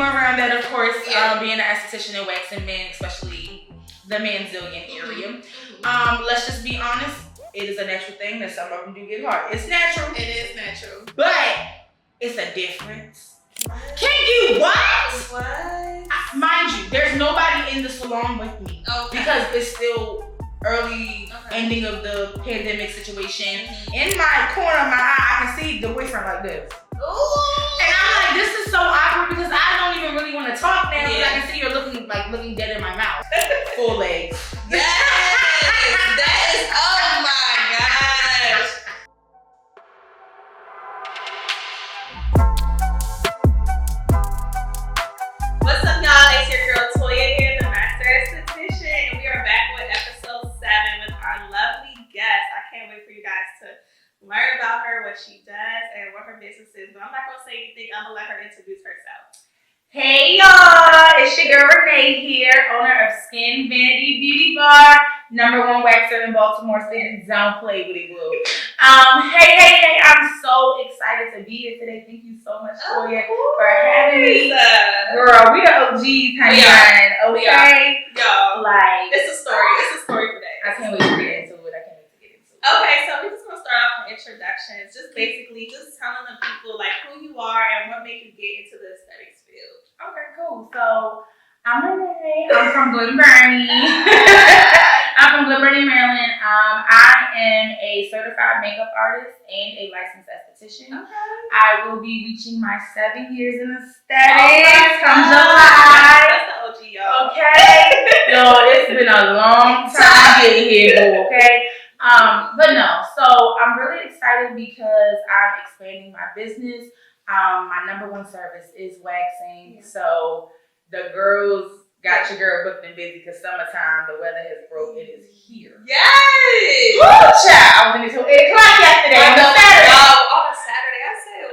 more around that, of course, being an esthetician and waxing men, especially the manzillion area. Let's just be honest. It is a natural thing that some of them do get hard. It's natural. It is natural. But it's a difference. Can you what? Mind you, there's nobody in the salon with me. Because it's still early ending of the pandemic situation. In my corner of my eye, I can see the boyfriend like this. Ooh. And I'm like, this is so awkward because I don't even really want to talk now because I can see you're looking dead in my mouth. Full legs. Yes! That is, oh my gosh. What's up, y'all? It's your girl Toya here, the Master Esthetician, and we are back with episode 7 with our lovely guest. I can't wait for you guys to learn about her, what she does, and what her business is. But I'm not gonna say anything. I'm gonna let her introduce herself. Hey y'all, it's your girl Renee here, owner of Skinvanityy Beauty Bar, #1 waxer in Baltimore City. Don't play with it, boo. Hey, I'm so excited to be here today. Thank you so much, Toya, for having me. Girl, we the OGs, honey. Okay? Y'all, like, it's a story for that. I can't wait to get into it. Okay, so we're just gonna start off with introductions. Just basically just telling the people like who you are and what made you get into the aesthetics field. Okay, cool. So I'm Renee. I'm from Glen Burnie. I'm from Glen Burnie, Maryland. I am a certified makeup artist and a licensed esthetician. Okay. I will be reaching my 7 years in aesthetics come July. That's the OG, y'all. Okay. Yo, it's been a long time getting here, boo, okay? But no, so I'm really excited because I'm expanding my business. My #1 service is waxing. Yeah. So the girls got your girl booked and busy because summertime, the weather has broke. It is here. Yay! Woo, child! I was in until 8 o'clock yesterday on Saturday. On a Saturday, I said,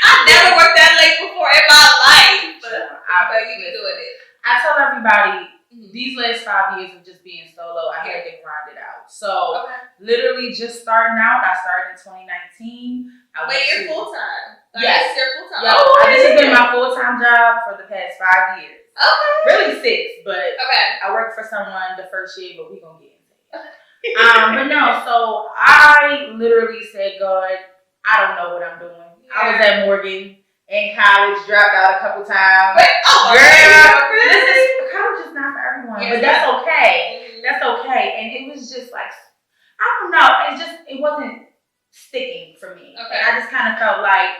I've never worked that late before in my life. But you be doing it. I tell everybody, these last 5 years of just being solo, I had to grind it out. So, literally just starting out, I started in 2019. Wait, you're full-time? Yes. You're full-time? Yep. This has been my full-time job for the past 5 years. Okay. Really 6, but I worked for someone the first year, but we gonna get into it. But no, so I literally said, God, I don't know what I'm doing. Yeah. I was at Morgan in college, dropped out a couple times. College is not for everyone, but that's okay. That's okay. And it was just like, I don't know. It wasn't sticking for me. Okay. And I just kind of felt like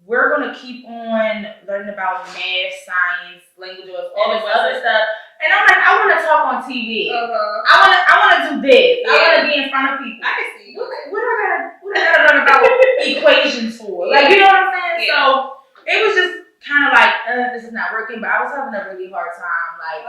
we're going to keep on learning about math, science, languages, all this other stuff. And I'm like, I want to talk on TV. I want to do this. Yeah. I want to be in front of people. I can see. What I gotta learn about equations for? Like, you know what I'm saying? Yeah. So it was just kind of like, this is not working, but I was having a really hard time. Like,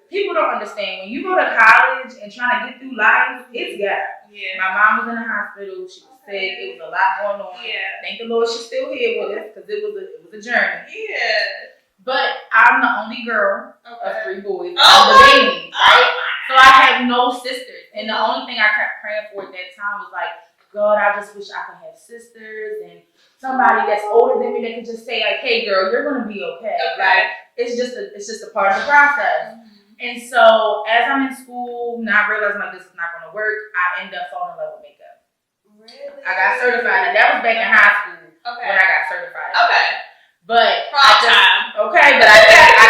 people don't understand. When you go to college and trying to get through life, it's ghetto. Yeah. My mom was in the hospital. She was sick. It was a lot going on. Yeah. Thank the Lord she's still here with us because it was a journey. Yeah. But I'm the only girl of 3 boys. I'm the baby, right? So I have no sisters. And the only thing I kept praying for at that time was like, God, I just wish I could have sisters and somebody that's older than me that could just say like, hey girl, you're gonna be okay. Like it's just a part of the process. And so as I'm in school, not realizing like this is not gonna work, I end up falling in love with makeup. Really? I got certified, and that was back in high school when I got certified. Okay. But I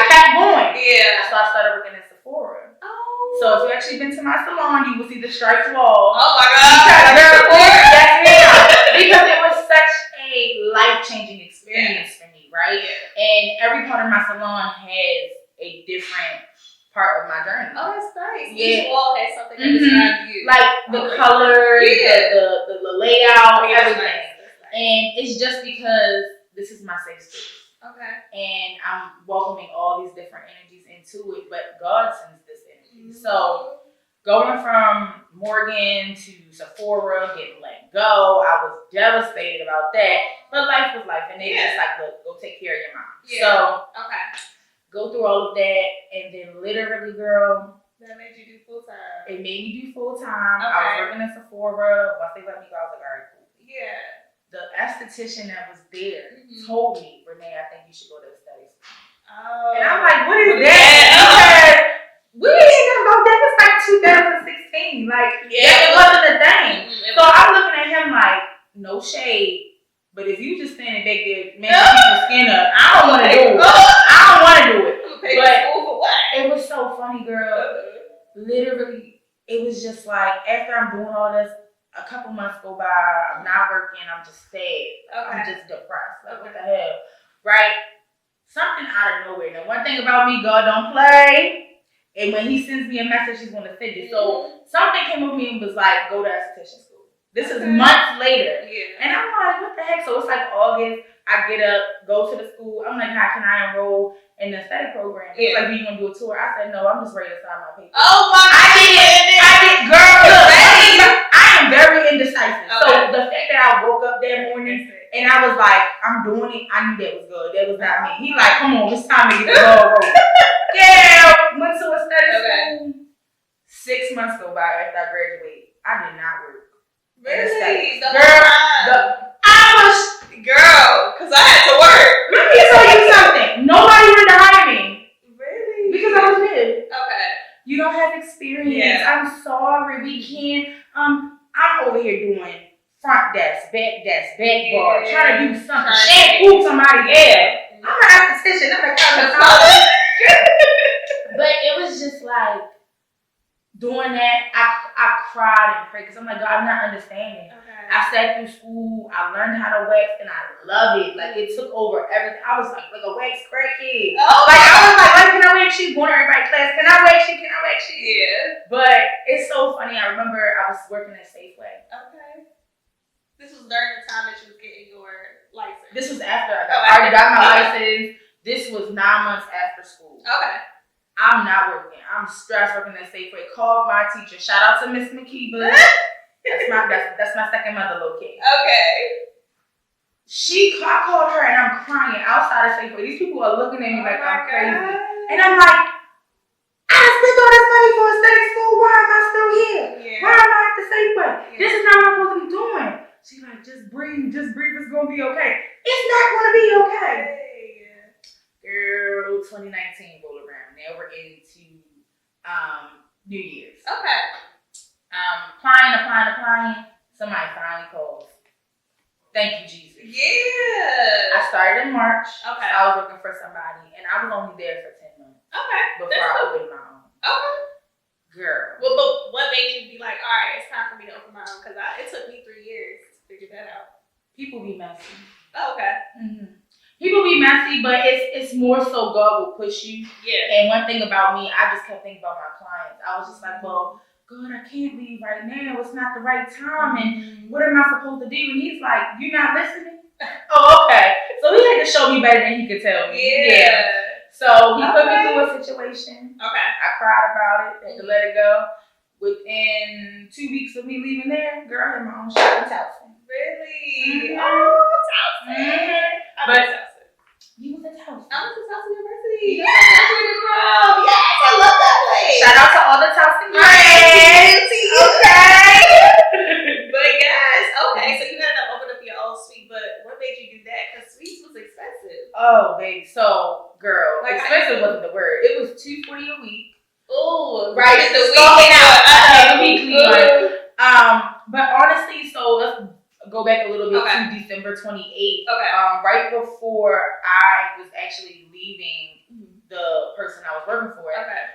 kept going. Yeah. So I started working at Sephora. Oh. So if you actually been to my salon, you will see the striped wall. Oh my God. Because it was such a life-changing experience for me, right? Yeah. And every part of my salon has a different part of my journey. Oh, that's nice. Yeah. Each wall has something that describes you. Like the colors, the layout, everything. Nice. And it's just because this is my safe space. Okay. And I'm welcoming all these different energies into it, but God sends this energy. So going from Morgan to Sephora, getting let go, I was devastated about that. But life was life, and they just like, look, go take care of your mom. Yeah. So go through all of that, and then literally, girl, that made you do full time. It made me do full time. Okay. I was working at Sephora. Once they let me go, I was like, all right, cool. Yeah. The esthetician that was there told me, Renee, I think you should go to aesthetics. Oh. And I'm like, what is that? Because we didn't even know that was like 2016. Like, it wasn't a thing. So I'm looking at him like, no shade. But if you just standing back there making people's skin up, I don't want to do it. I don't want to do it. But it was so funny, girl. Literally, it was just like, after I'm doing all this, a couple months go by, I'm not working, I'm just sad. I'm just depressed. Like, what the hell? Right? Something out of nowhere. Now, one thing about me, God don't play. And when he sends me a message, he's going to send it. So, something came with me and was like, go to esthetician school. This is months later. Yeah. And I'm like, what the heck? So, it's like August. I get up, go to the school. I'm like, how can I enroll in the aesthetic program? It's like, do you want to do a tour? I said, no, I'm just ready to sign my paper. Oh my God. I did, girl, look, I am very indecisive. Okay. So the fact that I woke up that morning and I was like, I'm doing it, I knew that was good. That was not me. He like, come on, it's time to get the ball rolling. Yeah, went to aesthetic school. 6 months go by after I graduated. I did not work. Really? Girl, because I had to work. Let me tell you something. Nobody wanted to hire me. Really? Because I was new. Okay. You don't have experience. Yeah. I'm sorry. We can't. I'm over here doing front desk, back bar, trying to do something. Shampoo somebody. Yeah. I'm an esthetician. I'm a cosmetologist. But it was just like doing that. I cried and prayed because I'm like, God, I'm not understanding. Okay. I sat through school. I learned how to wax, and I love it. Like, it took over everything. I was like a wax crackhead. Oh, like, I was like, can I wax you? Going to everybody's class. Can I wax you? Can I wax you? Yeah. But it's so funny. I remember I was working at Safeway. Okay. This was during the time that you was getting your license. This was after I already got my license. This was 9 months after school. Okay. I'm not working. I'm stressed working at Safeway. Called my teacher. Shout out to Miss McKeeba. That's my second mother, low key. Okay. I called her and I'm crying outside of Safeway. These people are looking at me like I'm crazy. And I'm like, I spent all this money for aesthetic school. Why am I still here? Yeah. Why am I at the Safeway? Yeah. This is not what I'm supposed to be doing. She's like, just breathe. It's gonna be okay. It's not gonna be okay. Girl, 2019 roll around. Now we're into New Year's. Okay. Applying. Somebody finally calls. Thank you, Jesus. Yeah. I started in March. Okay. So I was working for somebody, and I was only there for 10 months. Okay. Before I opened my own. Okay. Girl. Well, but what made you be like, all right, it's time for me to open my own? Because it took me 3 years to figure that out. People be messy. Oh, okay. Mm-hmm. People be messy, but it's more so God will push you. Yeah. And one thing about me, I just kept thinking about my clients. I was just like, well, God, I can't leave right now. It's not the right time. And what am I supposed to do? And he's like, you're not listening? Oh, okay. So he had to show me better than he could tell me. Yeah. So he put me through a situation. Okay. I cried about it. Had to let it go. Within 2 weeks of me leaving there, girl, I had my own shop in Towson. Really? Mm-hmm. Oh, Towson. Mm-hmm. But you was at Towson. I was at Towson University. Yes, I love that place. Shout out to all the Towson friends. Okay. But yes, okay. So you ended up opening up your own suite, but what made you do that? Because suites was expensive. Oh, baby. So, girl, like, expensive wasn't the word. It was $240 a week. Ooh, right. The weekend out. Weekly. But honestly, so let's go back a little bit to December 28th. Okay. Right before I was actually leaving the person I was working for. Okay.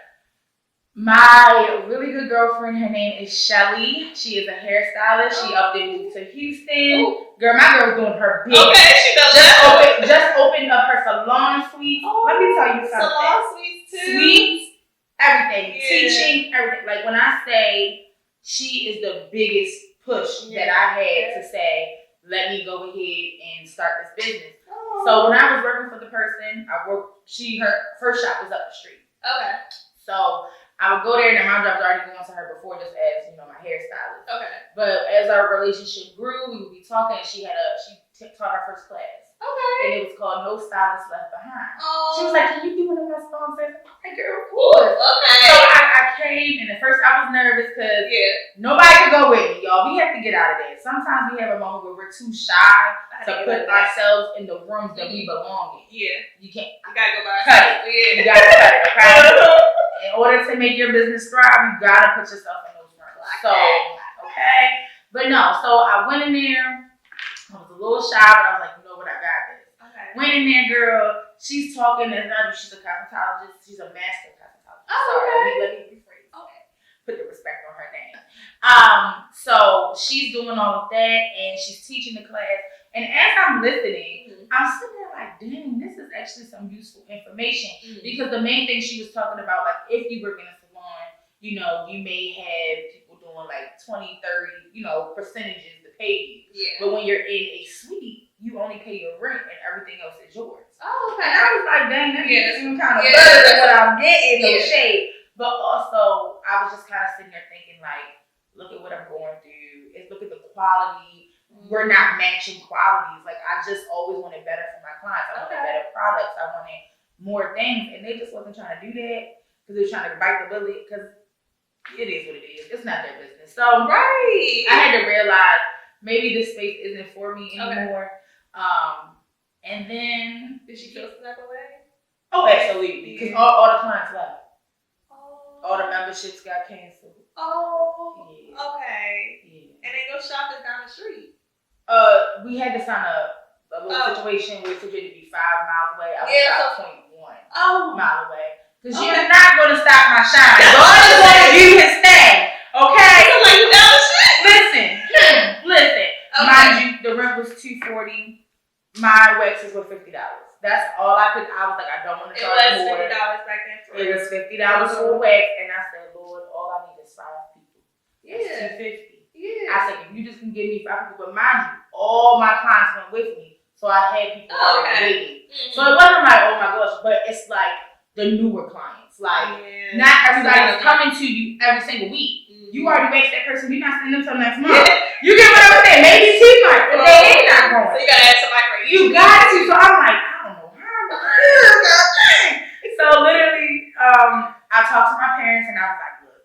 My really good girlfriend, her name is Shelly. She is a hairstylist. She updated to Houston. Ooh. Girl, my girl's doing her big. Okay, she does just opened up her salon suite. Oh, let me tell you something. Salon suites too. Suites, everything, teaching, everything. Like when I say she is the biggest push that I had to say, let me go ahead and start this business. Oh. So when I was working for the person, her shop was up the street. Okay. So I would go there, and my job was already going to her before, just as my hairstylist. Okay. But as our relationship grew, we would be talking. And she taught her first class. Okay. And it was called No Stylist Left Behind. Oh. She was like, can you do one of my songs? I was like, girl, of course. Okay. So I came, and at first I was nervous because nobody could go with me, y'all. We have to get out of there. Sometimes we have a moment where we're too shy to put ourselves in the rooms that we belong in. Yeah. You can't. You gotta go by cut it. Yeah. You gotta cut it, okay? In order to make your business thrive, you gotta put yourself in those rooms. So, okay? But no, so I went in there. I was a little shy, but I was like, you know what, I got this. Okay. Went in there, girl. She's talking, and she's a cosmetologist. She's a master cosmetologist. Oh, sorry, okay. let me rephrase. Okay. Put the respect on her name. So she's doing all of that, and she's teaching the class. And as I'm listening, I'm sitting there like, dang, this is actually some useful information. Because the main thing she was talking about, like, if you work in a salon, you know, you may have people doing like 20, 30, you know, percentages to pay you. Yeah. But when you're in a suite, you only pay your rent and everything else is yours. Oh, okay. And I was like, dang, that's even kind of Yeah. better than what I'm getting, no shade. But also, I was just kind of sitting there thinking, like, look at what I'm going through. Look at the quality. We're not matching qualities. Like, I just always wanted better for my clients. I wanted better products. I wanted more things. And they just wasn't trying to do that because they were trying to bite the bullet because it is what it is. It's not their business. So, I had to realize maybe this space isn't for me anymore. And then... Did she feel some type of way? Oh, absolutely. Because all the clients left. All the memberships got canceled. Oh, yeah. Okay. Yeah. And then your shop is down the street. We had to sign a little situation where it was to be 5 miles away. I was about 0.1 mile away. Because you're not going to stop my shine. God is going to do his thing. Okay? Like, no shit. Listen. Mind you, the rent was $240. My waxes were $50. That's all I could. I was like, I don't want to charge more. It was $50 back then. It was $50 for a wax, and I said, Lord, all I need is 5 people. That's $250. Yeah. I said, if you just can give me 5 people, but mind you, all my clients went with me, so I had people waiting. So it wasn't like, oh my gosh, but it's like the newer clients. Like, not everybody's coming to you every single week. You already waxed that person. You're not sending them till next month. You get what I'm saying? Maybe 2 months, but they ain't not going. So you gotta ask somebody for you. got to. So I'm like, I don't know how. So literally, I talked to my parents and I was like, look,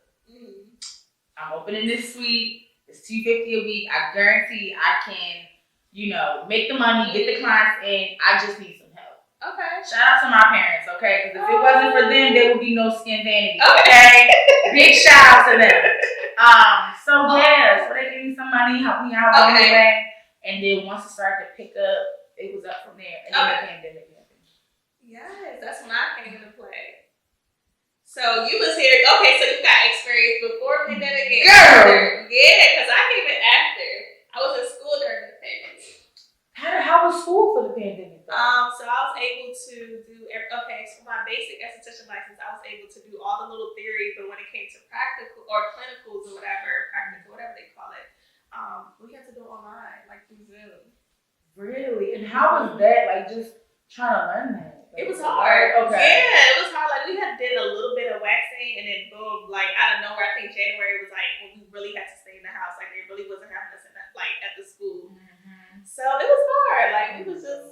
I'm opening this suite. It's $250 a week. I guarantee I can, you know, make the money, get the clients in. I just need some help. Okay. Shout out to my parents, okay? Because if it wasn't for them, there would be no Skinvanity, okay? Big shout out to them. So they gave me some money, helped me out along the way. And then once it started to pick up, it was up from there. And then the pandemic happened. Yes, that's when I came into play. So you was here. Okay, so you got experience before pandemic. Girl! Yeah, because I came in after. I was in school during the pandemic. How was school for the pandemic? So I was able to do, so my basic esthetician license, I was able to do all the little theory, but when it came to practical or clinicals or whatever they call it, we had to do it online, like through Zoom. Really? And how was that? Like just trying to learn that? It was hard. Okay. Yeah, it was hard. Like we did a little bit of waxing, and then boom, like out of nowhere, I think January was like when we really had to stay in the house. Like they really wasn't having us in at the school. So it was hard. Like we was just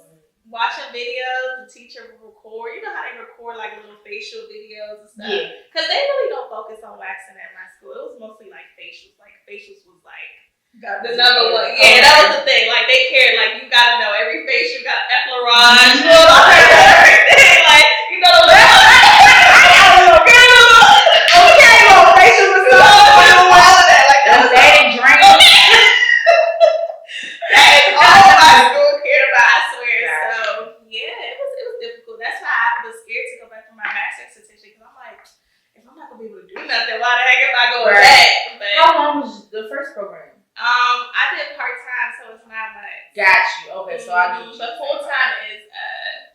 watching videos. The teacher would record. You know how they record like little facial videos and stuff. Yeah. Because they really don't focus on waxing at my school. It was mostly like facials. Like facials was like the number one. Yeah, that was the thing. Like they cared. Like you gotta know every face. You got effleurage. Everything. Like you know the okay, well, facial was all of that. Like that was that drink. That is all my school cared about. I swear. So yeah, it was difficult. That's why I was scared to go back for my master's esthetician because I'm like, if I'm not gonna be able to do nothing, why the heck am I going back? But how long was the first program? I did part-time, so it's 9 months. Got you. Okay, so I do. But full-time is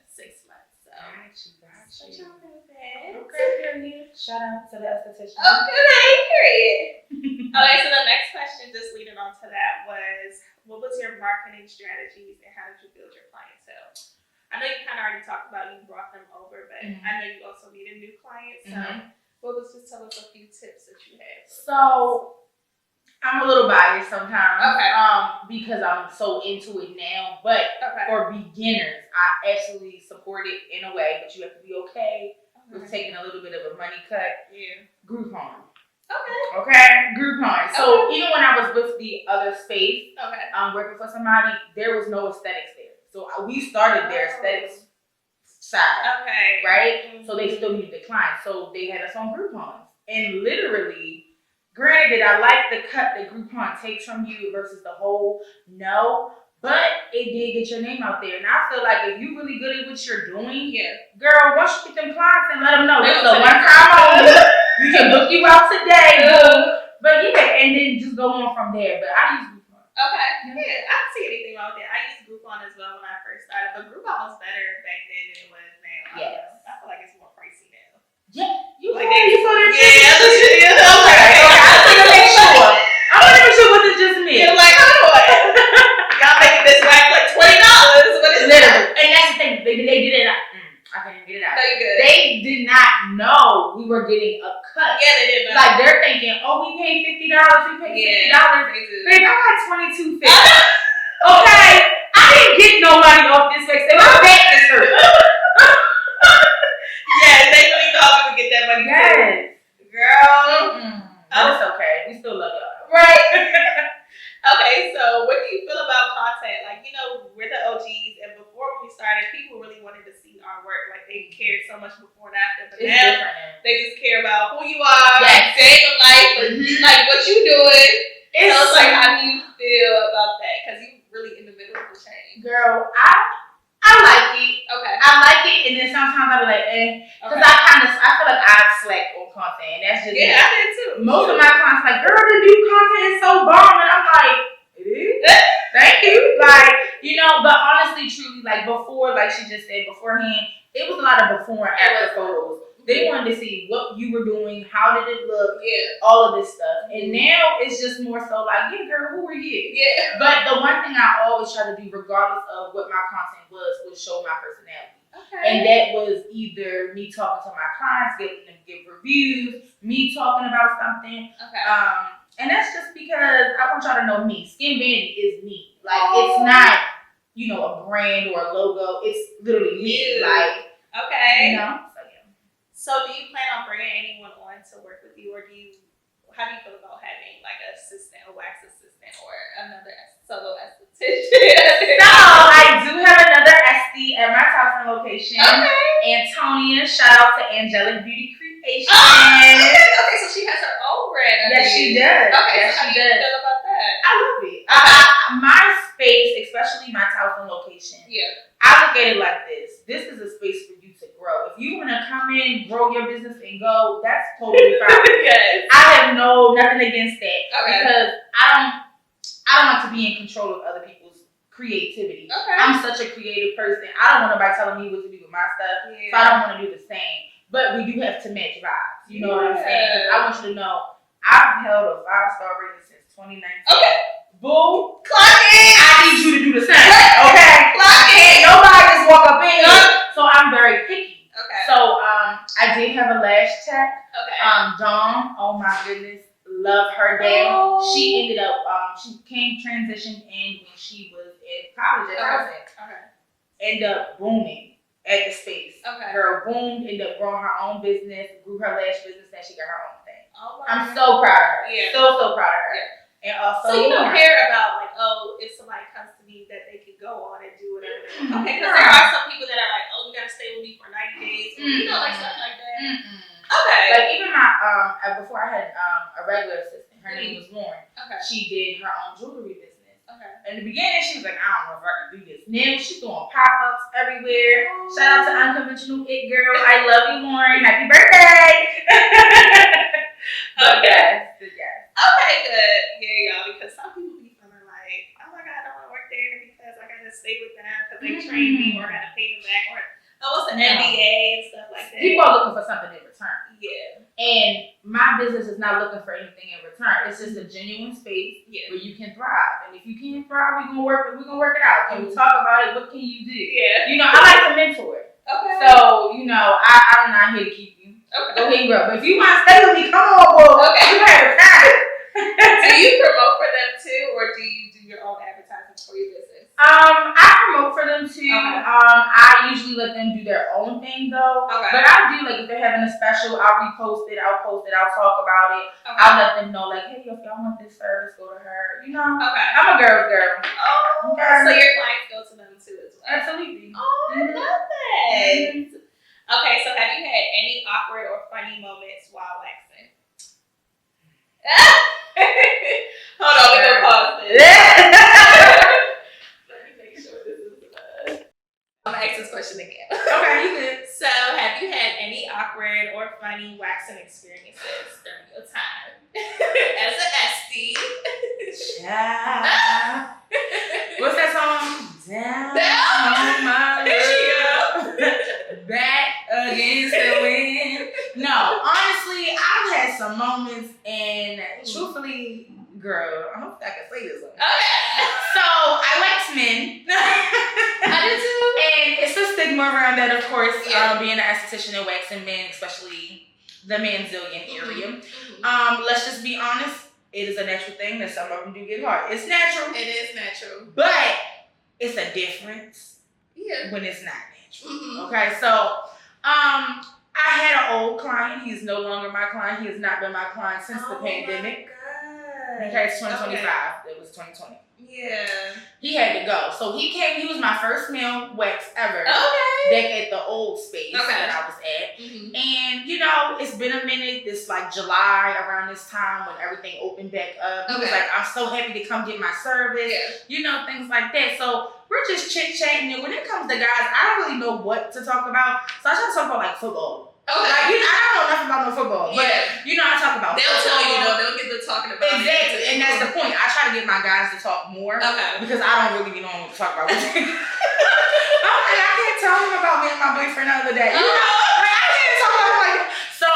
6 months. So. Got you. Okay, period. Shout out to the esthetician. Okay, period. Okay, so the next question, just leading on to that, was what was your marketing strategies and how did you build your clientele? I know you kind of already talked about you brought them over, but I know you also needed new clients. So what was just tell us a few tips that you had? So I'm a little biased sometimes. Okay. Because I'm so into it now. But for beginners, I absolutely support it in a way, but you have to be okay with taking a little bit of a money cut. Yeah. Groupon. Okay. Groupon. So even when I was with the other space, working for somebody, there was no aesthetics there. So we started their aesthetics side. Okay. Right? Mm-hmm. So they still needed the clients. So they had us on Groupons. And literally, granted, I like the cut that Groupon takes from you versus the whole no, but it did get your name out there. And I feel like if you're really good at what you're doing, girl, once you get them clients and let them know, this is a one-time only. You can book you out today, but and then just go on from there. But I use Groupon. Okay, I don't see anything wrong with it. I used Groupon as well when I first started, but Groupon was better back then than it was now. Yes. I feel like it's more pricey now. Yeah, you like saw that. Okay. I want to make sure what it just meant. You're like, y'all making this wax like $20. What is literally? And that's the thing. They did it. I can't even get it out. No, you good. They did not know we were getting a cut. Yeah, they didn't know. Like they're thinking, oh, we paid $50. We paid $60. Babe, I got $22.50. Okay, I didn't get no money off this wax. My back is hurt. Yeah, they really thought we would get that money. Yes, girl. That's okay. We still love y'all. Right. Okay, so what do you feel about content? Like, we're the OGs, and before we started, people really wanted to see our work. Like, they cared so much before and after, but now they just care about who you are, day in life, like what you doing. So it's like, how do you feel about that? Because you really in the middle of the change. Girl, I like it. Okay. I like it, and then sometimes I be like, because I feel like I slack on content, and that's just I did too. Most of my clients like, girl, the new content is so bomb, and I'm like, it is. Thank you. But honestly, truly, like before, like she just said beforehand, it was a lot of before and after photos. They wanted to see what you were doing, how did it look, all of this stuff. And now it's just more so like, yeah, girl, who are you? Yeah. But the one thing I always try to do, regardless of what my content was show my personality. Okay. And that was either me talking to my clients, getting them to give reviews, me talking about something. Okay. And that's just because I want y'all to know me. Skinvanity is me. Like, it's not, a brand or a logo. It's literally me. Like, okay. So do you plan on bringing anyone on to work with you, or how do you feel about having like an assistant, a wax assistant, or another solo esthetician? So I do have another Esthie at my Towson location. Okay. Antonia, shout out to Angelic Beauty Creation. Okay, so she has her own brand. Yes, she does. Okay, yes, so how do you feel about that? I love it. My space, especially my Towson location. Yeah. I look at it like this. This is a space for you to grow. If you want to come in, grow your business, and go, that's totally fine. Yes. I have nothing against that. Okay. Because I don't want to be in control of other people's creativity. Okay. I'm such a creative person. I don't want nobody telling me what to do with my stuff. Yeah. So I don't want to do the same. But we do have to match vibes. You know what I'm saying? Because I want you to know I've held a 5-star rating since 2019. Okay. Boo. Clock in. I need you to do the same. Okay. Clock in. Nobody just walk up in. So I'm very picky. Okay. So I did have a lash tech. Okay. Dawn. Oh my goodness. Love her down. She ended up she transitioned in when she was in college at Towson. Okay. Ended up booming at the space. Okay. Girl boomed, ended up growing her own business, grew her lash business, and she got her own thing. Oh my I'm so proud of her. Yeah. So proud of her. Yeah. And also, so you don't care about like, if somebody comes to me that they could go on and do whatever they want. Okay, because there are some people that are like, you gotta stay with me for 90 days, or, like stuff like that. Okay. Like even my before I had a regular assistant, her name was Lauren. Okay. She did her own jewelry business. Okay. In the beginning, she was like, I don't know if I can do this. Now she's doing pop-ups everywhere. Oh. Shout out to Unconventional It Girl. I love you, Lauren. Happy birthday. Okay. Yes. Okay, good. Yeah, y'all, because some people be feeling like, oh my God, I don't want to work there because I got to stay with them because they trained me, or I got to pay them back, or what's an MBA and stuff like that. People are looking for something in return. Yeah. And my business is not looking for anything in return. It's just a genuine space where you can thrive. And if you can't thrive, we're gonna work it out. Can we talk about it? What can you do? Yeah. I like to mentor. Okay. So, I'm not here to keep you. Okay. Go ahead and grow. But if you want to stay with me, come on, boy. Okay. You have time. Do you promote for them too, or do you do your own advertising for your business? I promote for them too. Okay. I usually let them do their own thing though. Okay. But I do, like, if they're having a special, I'll repost it, I'll post it, I'll talk about it. Okay. I'll let them know, like, hey, if y'all want this service, go to her. You know? Okay. I'm a girl. Oh, Okay. so your clients go to them too as well? Absolutely. Oh, I love that. Okay, so have you had any awkward or funny moments while waxing? Hold on, we're gonna pause this. Let me make sure this is I'm gonna ask this question again. Okay, you good. So, have you had any awkward or funny waxing experiences during your time as an Esthie? Yeah. What's that song? Down on my love, back against the wind. No, honestly, I've had some moments, and truthfully, girl, I hope I can say this one. Okay. So I wax men. I do too. And it's a stigma around that, of course, Yeah. being an esthetician and waxing men, especially the manzillion area. Mm-hmm. Let's just be honest. It is a natural thing that some of them do get hard. It's natural. It is natural. But it's a difference when it's not natural. Mm-hmm. Okay, so I had an old client. He's no longer my client. He has not been my client since the pandemic. Okay, it's 2025. Okay. It was 2020. Yeah. He had to go. So he came, he was my first male wax ever. Okay. Back at the old space that I was at. Mm-hmm. And, you know, it's been a minute. It's like July around this time when everything opened back up. He was like, I'm so happy to come get my service. Yeah. You know, things like that. So we're just chit-chatting. And when it comes to guys, I don't really know what to talk about. So I try to talk about, like, football. Okay. Like, you know, I don't know nothing about no football. But, you know, I talk about They'll football. tell you, though. They'll get to talking about it. Exactly. And that's the point. I try to get my guys to talk more. Okay. Because I don't really be knowing what to talk about. I'm like, I can't tell him about me and my boyfriend the other day. You know? Like, I can't talk about him like that. So,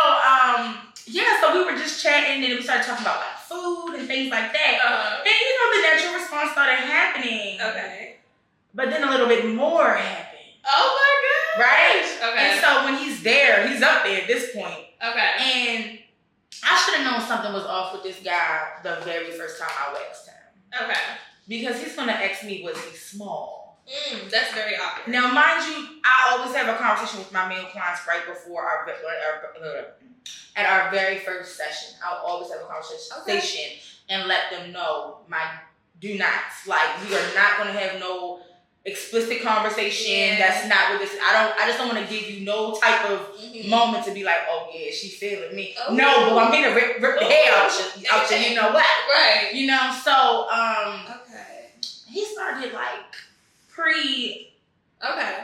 yeah, so we were just chatting and we started talking about, like, food and things like that. And, you know, the natural response started happening. Okay. But then a little bit more happened. Oh, my God. Right? Okay. And so when he's there, he's up there at this point. Okay. And I should have known something was off with this guy the very first time I waxed him. Okay. Because he's going to ask me, was he small? That's very obvious. Now, mind you, I always have a conversation with my male clients right before at our very first session. I'll always have a conversation and let them know do nots. Like, we are not going to have no explicit conversation. That's not what this. I just don't want to give you no type of moment to be like, oh yeah, she's feeling me. Oh. No, but I'm here to rip the hair out you. You know what? Right. You know. So he started like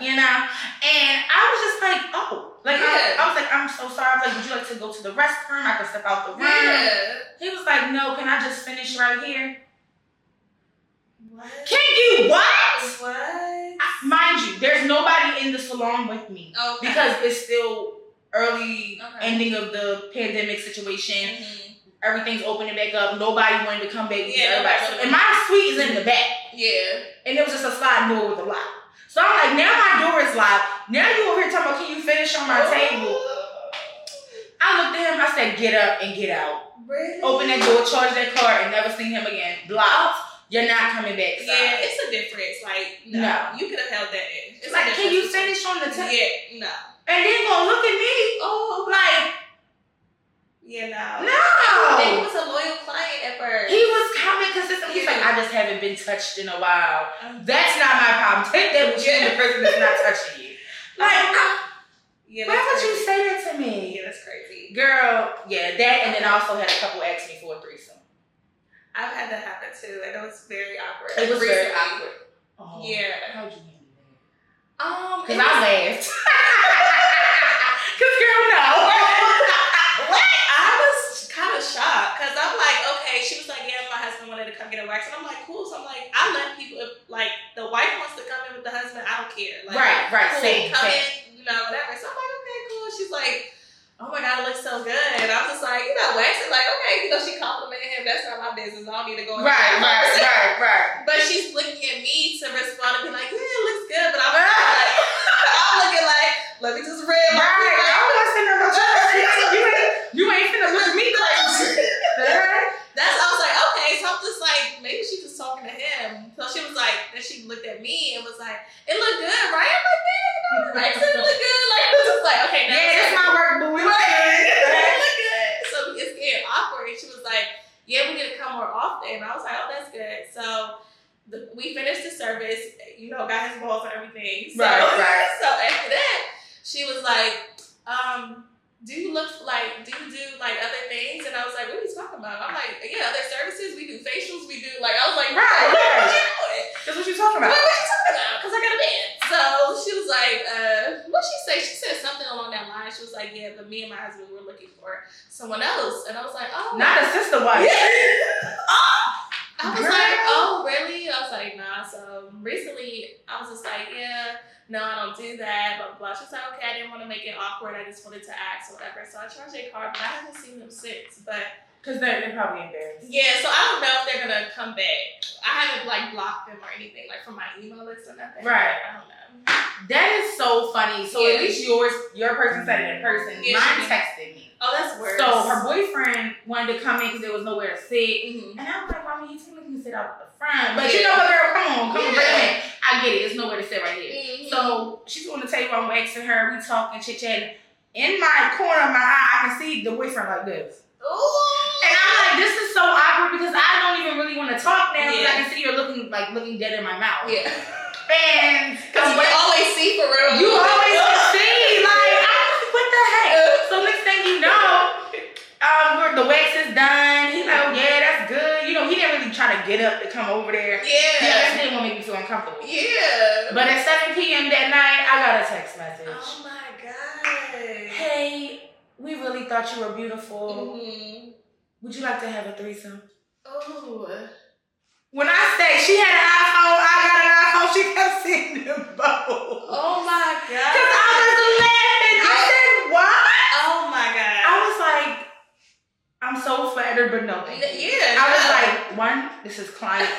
you know, and I was just like, oh, like I was like, I'm so sorry. I was like, would you like to go to the restroom? I could step out the room. Yeah. He was like, no, can I just finish right here? What? Can you what? Mind you, there's nobody in the salon with me because it's still early ending of the pandemic situation. Everything's opening back up. Nobody wanted to come back. And my suite is in the back. Yeah. And it was just a sliding door with a lock. So I'm like, now my door is locked. Now you over here talking about, can you finish on my table? I looked at him. I said, get up and get out. Really? Open that door, charge that card, and never seen him again. Blocked. You're not coming back. Yeah, it's a difference. Like, no. You could have held that in. It's like, can you finish on the table? Yeah, no. And then gonna look at me. Oh, like. Yeah, no. No. And he was a loyal client at first. He was coming consistent. He's like, I just haven't been touched in a while. That's not my problem. Take that with you, the person that's not touching you. Like, why would you say that to me? Yeah, that's crazy. Girl, yeah, that, and then I also had a couple ask me for a threesome. I've had that happen too, and it was very awkward. It was very awkward. Oh, yeah. How'd you handle that? Because I laughed. Because girl, no. I was kind of shocked because I'm like, okay. She was like, yeah, my husband wanted to come get a wax, and I'm like, cool. So I'm like, I let people, if like the wife wants to come in with the husband, I don't care. Like, right, cool, same. In, you know, whatever. So I'm like, okay, cool. She's like, oh my God, it looks so good. And I'm just like, you know, waxing, like, okay, you know, she complimented him. That's not my business. I don't need to go. Right. But she's looking at me to respond and be like, yeah, it looks good. But I'm like, I'm looking like, let me just read my right. I'm not sitting there. You ain't finna look at me crazy. That's I was like, wax didn't look good. Like, it was just like, okay, now yeah, that's my work, boo. It look good. So it's getting awkward. And she was like, yeah, we need to come more often. And I was like, oh, that's good. So we finished the service, got his balls and everything. So, Right. So after that, she was like, do you do other things? And I was like, what are you talking about? I'm like, yeah, other services. We do facials. We do I was like, right. What you doing? That's what you're talking about. What you talking about? Because I got a man. So she was like, what'd she say? She said something along that line. She was like, yeah, but me and my husband were looking for someone else. And I was like, oh. Not a sister wife. I was like, oh, really? I was like, nah. So recently, I was just like, yeah, no, I don't do that, blah, blah. She was like, okay, I didn't want to make it awkward. I just wanted to ask or whatever. So I charged their card, but I haven't seen them since. But because they're probably embarrassed. yeah, so I don't know if they're going to come back. I haven't, blocked them or anything, from my email list or nothing. Right. I don't know. That is so funny. So at least your person said it in person. Yeah, mine texted me. Oh, that's worse. So her boyfriend wanted to come in because there was nowhere to sit. Mm-hmm. And I was like, well, I mean, you technically can sit out the front. But you know what, girl? Come on, bring it in. I get it. It's nowhere to sit right here. Mm-hmm. So she's on the table. I'm waxing her. We talking, chit-chatting. In my corner of my eye, I can see the boyfriend like this. Ooh. And I'm like, this is so awkward because I don't even really want to talk now because I can see you're looking dead in my mouth. Yeah. And because you always see for real. You always see. What the heck? So next thing you know, the wax is done. He's like, oh, yeah, that's good. He didn't really try to get up to come over there. Yeah. That didn't want to make me feel uncomfortable. Yeah. But at 7 p.m. that night, I got a text message. Oh my God. Hey, we really thought you were beautiful. Mm-hmm. Would you like to have a threesome? Oh. When I say she had an iPhone, I got an iPhone, she kept seeing them both. Oh my God. Because I was laughing. I said, what? Oh my God. I was like, I'm so flattered, but no thank you. Yeah. I was like, one, this is client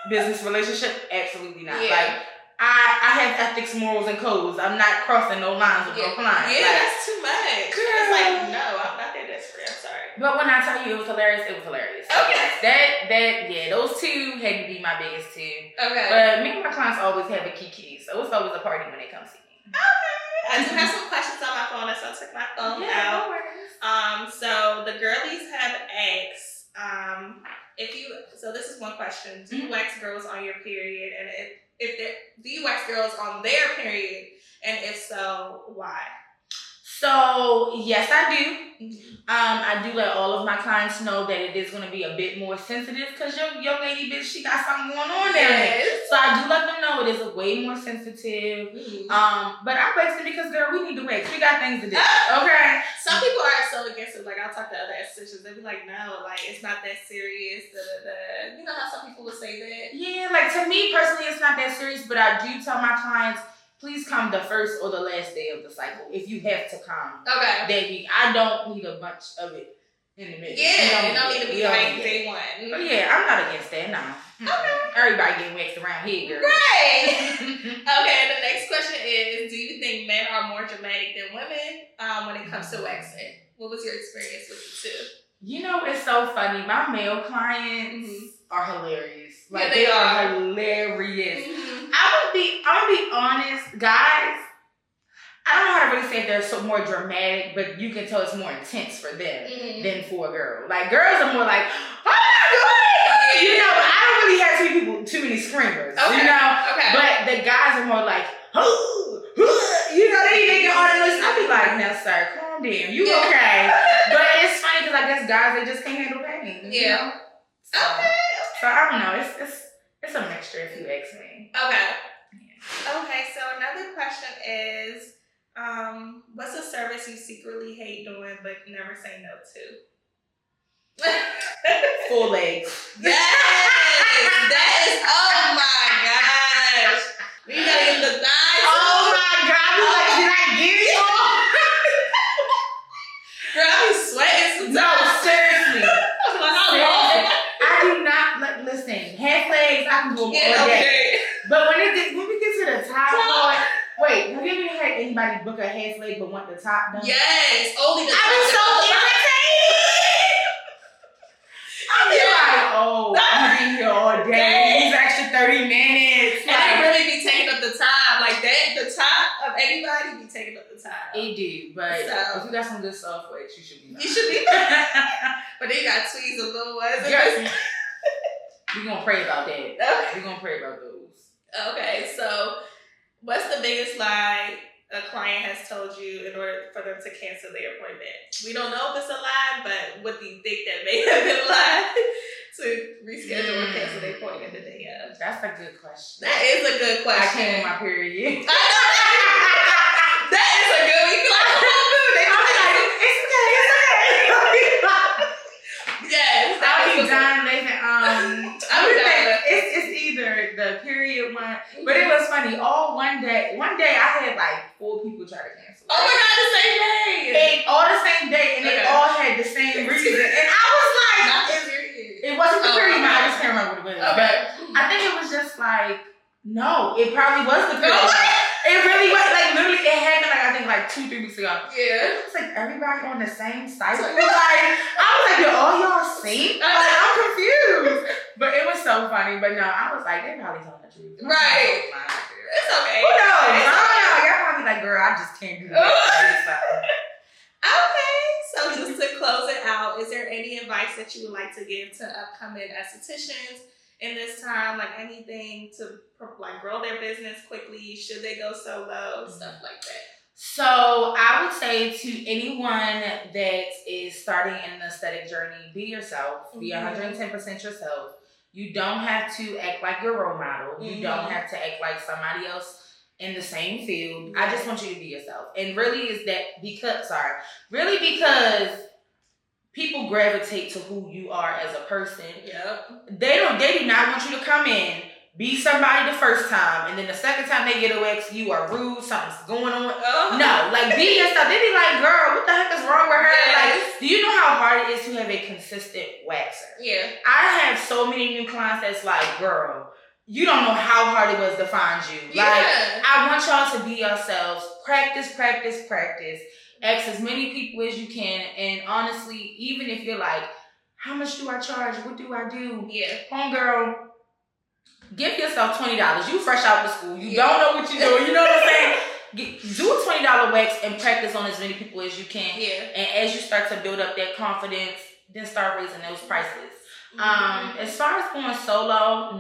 business relationship? Absolutely not. Yeah. I have ethics, morals, and codes. I'm not crossing no lines with no clients. Yeah, that's too much. Girl. It's like, no, I'm not that desperate. I'm sorry. But when I tell you it was hilarious, it was hilarious. Okay. Those two had to be my biggest two. Okay. But me and my clients always have a kiki, so it's always a party when they come see me. Okay. I do have some questions on my phone, so I took my phone out. No worries. So the girlies have asked, so this is one question. Do you wax girls on your period? And do you wax girls on their period? And if so, why? So, yes, I do. I do let all of my clients know that it is going to be a bit more sensitive because your lady bitch, she got something going on there. So I do let them know it is way more sensitive. Mm-hmm. But I wax them because, girl, we need to wax. We got things to do. Okay? Some people are so against it. I'll talk to other estheticians. They'll be like, no, it's not that serious. You know how some people would say that? Yeah, to me personally, it's not that serious, but I do tell my clients, please come the first or the last day of the cycle if you have to come. Okay. That week. I don't need a bunch of it in the middle. Yeah, you don't need to be day one. But yeah, I'm not against that, no. Okay. Everybody getting waxed around here, girl. Right. Okay, the next question is, do you think men are more dramatic than women when it comes to waxing? What was your experience with the two? It's so funny. My male clients are hilarious. They are hilarious. Mm-hmm. I'm gonna be honest, guys. I don't know how to really say if they're so more dramatic, but you can tell it's more intense for them than for a girl. Girls are more like, oh my God! I don't really have too many screamers. Okay. Okay. But the guys are more like, oh, they making all the noise. I'll be like, now, sir, calm down. You okay? But it's funny because I guess guys, they just can't handle pain. Yeah. So I don't know. It's a mixture if you ask me. Okay. Yeah. Okay, so another question is, what's a service you secretly hate doing but never say no to? Full legs. Yes! That is, oh my gosh. You gotta get the thighs. Oh my God. Did I get it all? Girl, I be sweating sometimes. No, seriously. How long? I do not, listen, half legs, I can do them all day. But when we get to the top part, wait, have you ever had anybody book a half leg but want the top done? Yes, only the top. I was so irritated. I'm like, oh, I'm gonna be here all day. These extra 30 minutes. And they really be taking up the time. The top, of anybody be taking up the time. It do, but if you got some good soft wax, you should be. You should be. But they got tweezed and little ones. Yes. We're gonna pray about that. Okay. We're gonna pray about those. Okay, so what's the biggest lie a client has told you in order for them to cancel their appointment? We don't know if it's a lie, but what do you think that may have been a lie to reschedule or cancel their appointment the day of? That's a good question. That is a good question. I came on my period. That is a good one. You be like, oh, good. They be like, it's okay. yes. I'll be done later. It's either the period one, but it was funny. One day I had like 4 people try to cancel. Oh my God, the same day. All the same day, and they all had the same reason. And I was like, not the period. It wasn't the period. Okay. I just can't remember what it was. Okay. But I think it was just like, no, it probably was the period. It really was. Like literally, it happened like I think like 2-3 weeks ago. Yeah. It's like everybody on the same cycle. Like I was like, all y'all same? Like I'm confused. But it was so funny. But no, I was like, they probably telling the truth. Right. It's okay. Who knows? I don't know. Y'all probably like, girl, I just can't do that. Okay. So just to close it out, is there any advice that you would like to give to upcoming estheticians in this time? Like anything to like grow their business quickly? Should they go solo? Stuff like that. So I would say to anyone that is starting in the aesthetic journey, be yourself. Be 110% yourself. You don't have to act like your role model. You don't have to act like somebody else in the same field. I just want you to be yourself. And really is that because people gravitate to who you are as a person. Yep. They do not want you to come in, be somebody the first time, and then the second time they get a wax, you are rude, something's going on. No, like be yourself. They be like, girl, what the heck is wrong with her? Yes. Like, do you know how hard it is to have a consistent waxer? Yeah. I have so many new clients that's like, girl, you don't know how hard it was to find you. Yeah. Like, I want y'all to be yourselves. Practice, practice, practice. Ask as many people as you can. And honestly, even if you're like, how much do I charge? What do I do? Yeah. Homegirl, give yourself $20. You fresh out of school. You don't know what you're doing. You know what I'm saying? Do a $20 wax and practice on as many people as you can. Yeah. And as you start to build up that confidence, then start raising those prices. As far as going solo,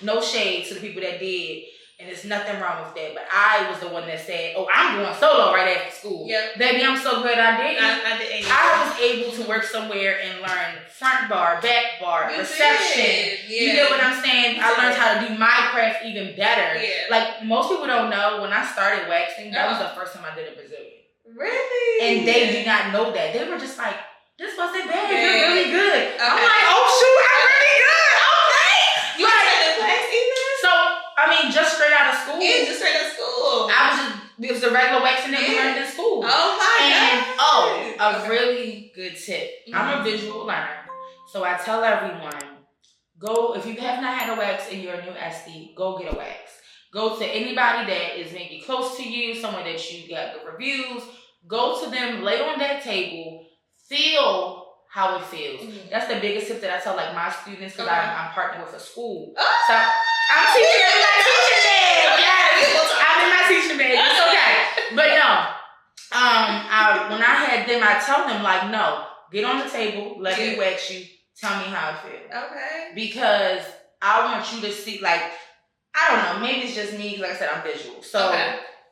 no shade to the people that did. And there's nothing wrong with that. But I was the one that said, oh, I'm going solo right after school. Yep. Baby, I'm so glad I did. I did. I was able to work somewhere and learn front bar, back bar, reception. Yeah. You know what I'm saying? I learned how to do my craft even better. Yeah. Like, most people don't know, when I started waxing, that was the first time I did a Brazilian. Really? And they did not know that. They were just like, this wasn't bad. You're really good. Okay. I'm like, oh, shoot, I'm really good. Okay. You had a class even? So, I mean, just straight out of school. Yeah, just straight out of school. It was the regular waxing that we learned in school. Oh my God. A really good tip. I'm a visual learner. So I tell everyone, go, if you have not had a wax and you're a new Esthie, go get a wax. Go to anybody that is maybe close to you, someone that you got good reviews. Go to them, lay on that table, feel how it feels. That's the biggest tip that I tell like my students, because I'm partnered with a school. So I'm teaching in my teaching bag. Yes, I'm in my teaching bag. It's okay. But no, when I had them, I tell them like, no, get on the table, let me wax you, tell me how it feels. Okay. Because I want you to see, like, I don't know, maybe it's just me, like I said, I'm visual. So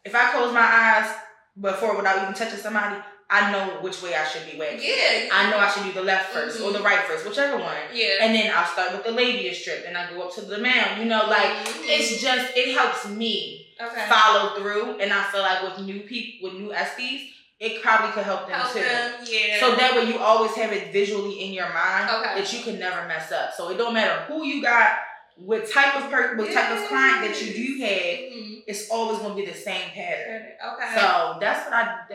if I close my eyes before without even touching somebody, I know which way I should be waxing. Yeah. I know I should do the left first or the right first, whichever one. Yeah. And then I'll start with the labia strip, and I go up to the mound. You know, like it's just, it helps me follow through. And I feel like with new people, with new Esthies, it probably could help them too. Yeah. So that way you always have it visually in your mind that you can never mess up. So it don't matter who you got, what type of type of client that you do have, it's always gonna be the same pattern. Okay. So that's what I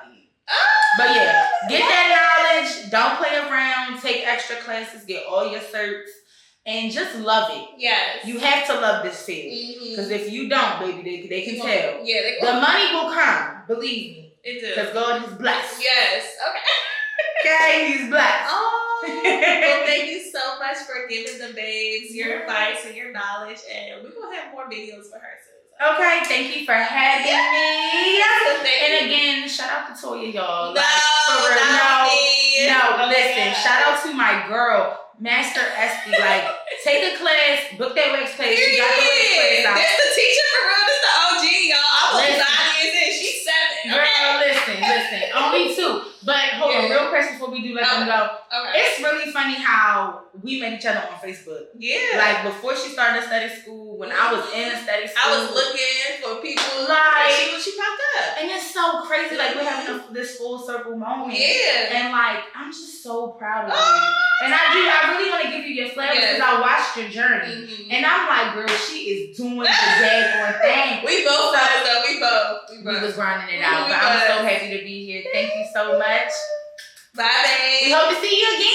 need. But yeah, get that knowledge. Don't play around. Take extra classes. Get all your certs. And just love it. Yes. You have to love this field. Because if you don't, baby, they can tell. Yeah, they will. The money will come. Believe me. It does. Because God is blessed. Yes. Okay, He's blessed. Oh, well, thank you so much for giving the babes your advice and your knowledge. And we're going to have more videos for her soon. Okay, thank you for having me. Thank And you. again, shout out to Toya, y'all. No, for real, Oh listen, shout out to my girl, Master Esthie. Like, take a class, book that wax class. She got the wax class out. This the teacher for real. This the OG, y'all. I was Listen. 9 years in. She's 7. Girl, listen. Only 2. But hold on, real quick before we do let them go. Okay. It's really funny how we met each other on Facebook. Yeah. Like, before she started aesthetic school, when I was in aesthetic school. I was looking for people. Like, and she popped up. And it's so crazy. Like, we're having this full circle moment. Yeah. And, like, I'm just so proud of you. And I really want to give you your flowers because I watched your journey. Mm-hmm. And I'm like, girl, she is doing the daggone thing. We both was though. We was grinding it out. But I'm so happy to be here. Thank you so much. Bye, babe. We hope to see you again.